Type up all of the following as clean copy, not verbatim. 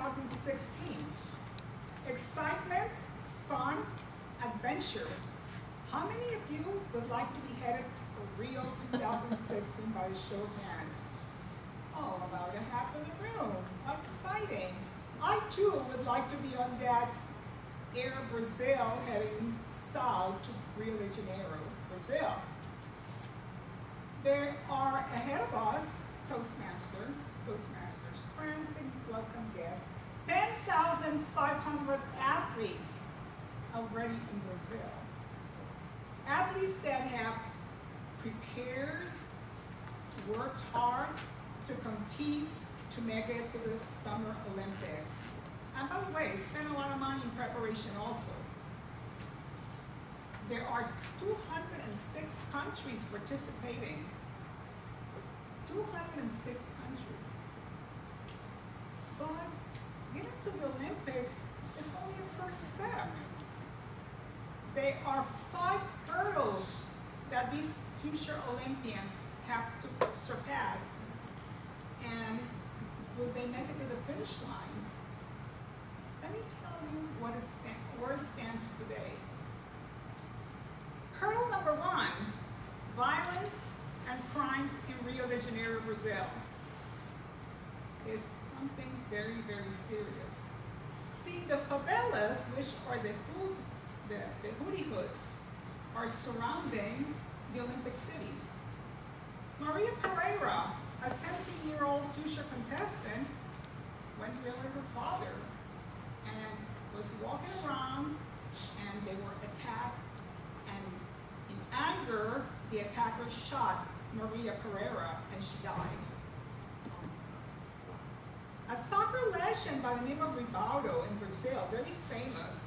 2016. Excitement, fun, adventure. How many of you would like to be headed for Rio 2016 by a show of hands? Oh, about a half of the room. Exciting. I too would like to be on that Air Brazil heading south to Rio de Janeiro, Brazil. There are ahead of us, Toastmasters, friends and welcome guests, 10,500 athletes already in Brazil. Athletes that have prepared, worked hard to compete to make it to the Summer Olympics. And by the way, spend a lot of money in preparation also. There are 206 countries participating. 206 countries. But getting to the Olympics is only a first step. There are 5 hurdles that these future Olympians have to surpass. And will they make it to the finish line? Let me tell you where it stands today. Hurdle number 1, violence and crimes in Rio de Janeiro, Brazil, is something very, very serious. See, the favelas, which are the hootie hoods, are surrounding the Olympic City. Maria Pereira, a 17-year-old future contestant, went there with her father and was walking around, and they were attacked, and in anger, the attacker shot Maria Pereira, and she died. A soccer legend by the name of Rivaldo in Brazil, very famous.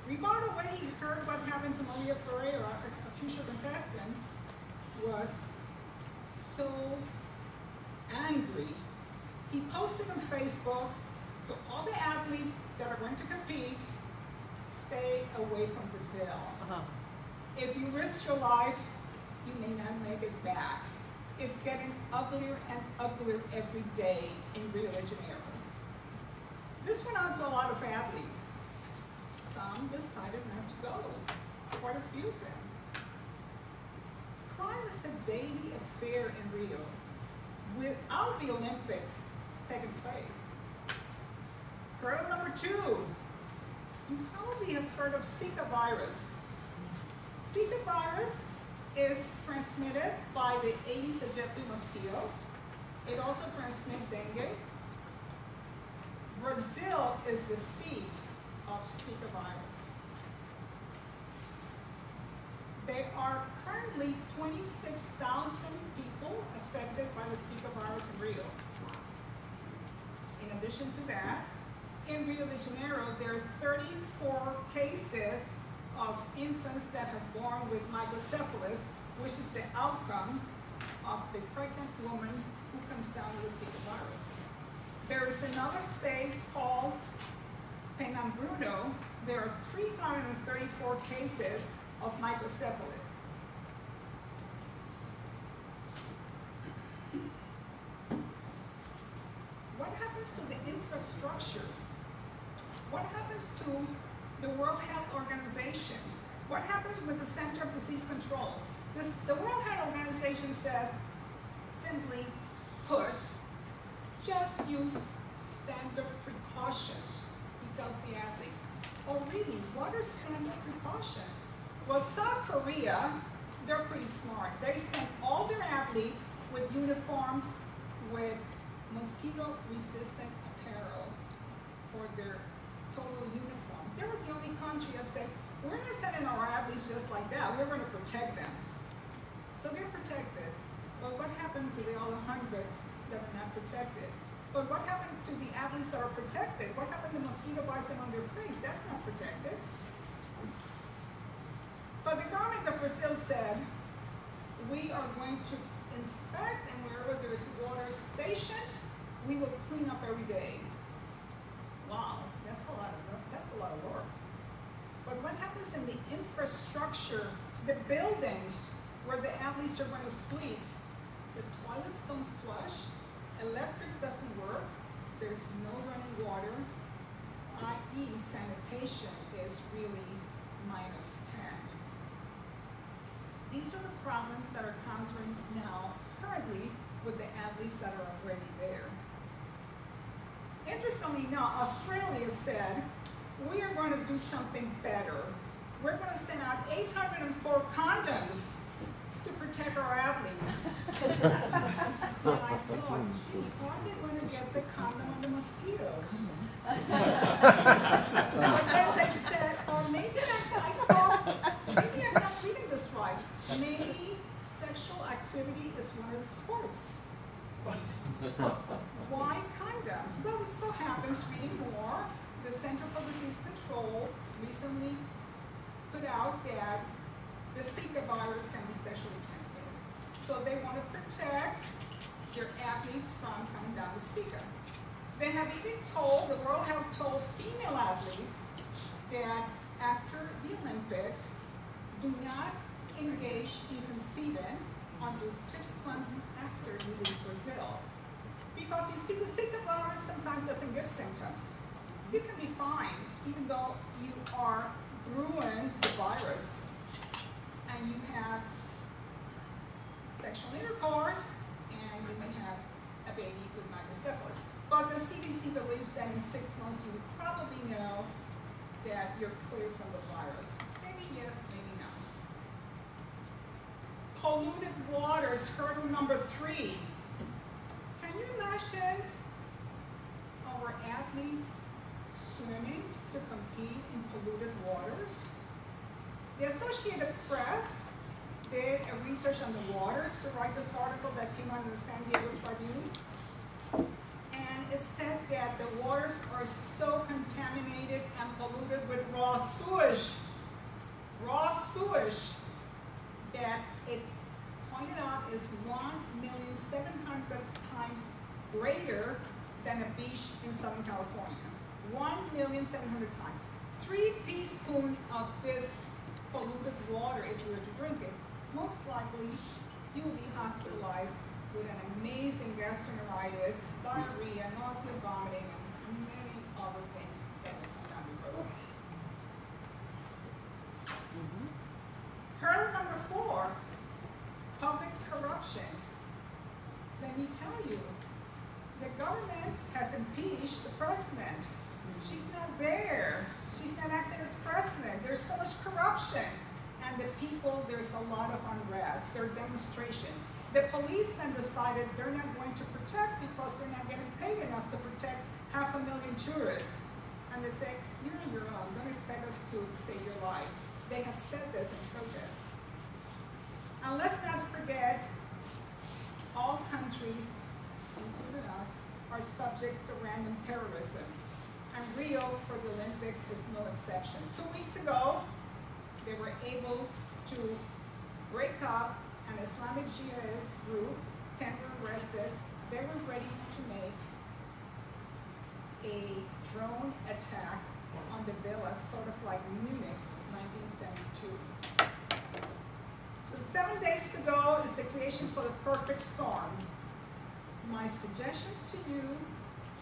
Rivaldo, when he heard what happened to Maria Pereira, a future contestant, was so angry. He posted on Facebook to all the athletes that are going to compete, stay away from Brazil. If you risk your life, you may not make it back. It's getting uglier and uglier every day in Rio de Janeiro. This went on to a lot of athletes. Some decided not to go, quite a few of them. Crime is a daily affair in Rio without the Olympics taking place. Hurdle number 2, you probably have heard of Zika virus. Zika virus is transmitted by the Aedes aegypti mosquito. It also transmits dengue. Brazil is the seat of Zika virus. There are currently 26,000 people affected by the Zika virus in Rio. In addition to that, in Rio de Janeiro, there are 34 cases of infants that have born with microcephalus, which is the outcome of the pregnant woman who comes down with the Zika virus. There is another state called Pernambuco. There are 334 cases of microcephaly. What happens to the infrastructure? What happens to the World Health Organization? What happens with the Center of Disease Control? The World Health Organization says, simply put, just use standard precautions, he tells the athletes. Oh really, what are standard precautions? Well, South Korea, they're pretty smart. They sent all their athletes with uniforms with mosquito-resistant apparel for their total uniform. They were the only country that said, we're not sending our athletes just like that, we're going to protect them. So they're protected. But what happened to the other hundreds that are not protected? But what happened to the athletes that are protected? What happened to mosquito bites them on their face? That's not protected. But the government of Brazil said, we are going to inspect, and wherever there's water stationed, we will clean up every day. Wow, that's a lot of work. But what happens in the infrastructure, the buildings where the athletes are going to sleep? The toilets don't flush, electric doesn't work, there's no running water, sanitation is really -10. These are the problems that are countering now currently with the athletes that are already there. Interestingly now, Australia said, we are going to do something better. We're going to send out 804 condoms to protect our athletes. And I thought, gee, how are they going to get the condom on the mosquitoes? But then they said, or maybe I thought, maybe I'm not reading this right. Maybe sexual activity is one of the sports. Why condoms? Well, it so happens, reading more, the Center for Disease Control recently put out that the Zika virus can be sexually transmitted. So they want to protect their athletes from coming down with Zika. They have even told, the World Health told female athletes that after the Olympics, do not engage in conceiving until 6 months after you leave Brazil. Because you see, the Zika virus sometimes doesn't give symptoms. You can be fine, even though you are brewing the virus and you have sexual intercourse and you may have a baby with microcephalus. But the CDC believes that in 6 months you would probably know that you're clear from the virus. Maybe yes, maybe no. Polluted waters, hurdle number 3. Can you imagine our athletes swimming to compete in polluted waters? The Associated Press did a research on the waters to write this article that came out in the San Diego Tribune. And it said that the waters are so contaminated and polluted with raw sewage, that it pointed out is 1,700,000 times greater than a beach in Southern California. 1,700,000 times. 3 teaspoons of this polluted water, if you were to drink it, most likely you will be hospitalized with an amazing gastroenteritis, diarrhea, nausea, vomiting, and many other things that will come down the road. Hurdle number 4, public corruption. Let me tell you, the government has impeached the president. She's not there. She's not acting as president. There's so much corruption. And the people, there's a lot of unrest. There's demonstration. The policemen decided they're not going to protect because they're not getting paid enough to protect 500,000 tourists. And they say, you're on your own. Don't expect us to save your life. They have said this in protest. And let's not forget, all countries, including us, are subject to random terrorism. And Rio, for the Olympics, is no exception. 2 weeks ago, they were able to break up an Islamic jihadist group. 10 were arrested. They were ready to make a drone attack on the villa, sort of like Munich, 1972. So 7 days to go is the creation for the perfect storm. My suggestion to you,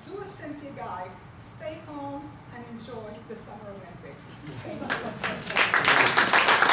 do a Cynthia guide, stay home and enjoy the Summer Olympics. Thank you.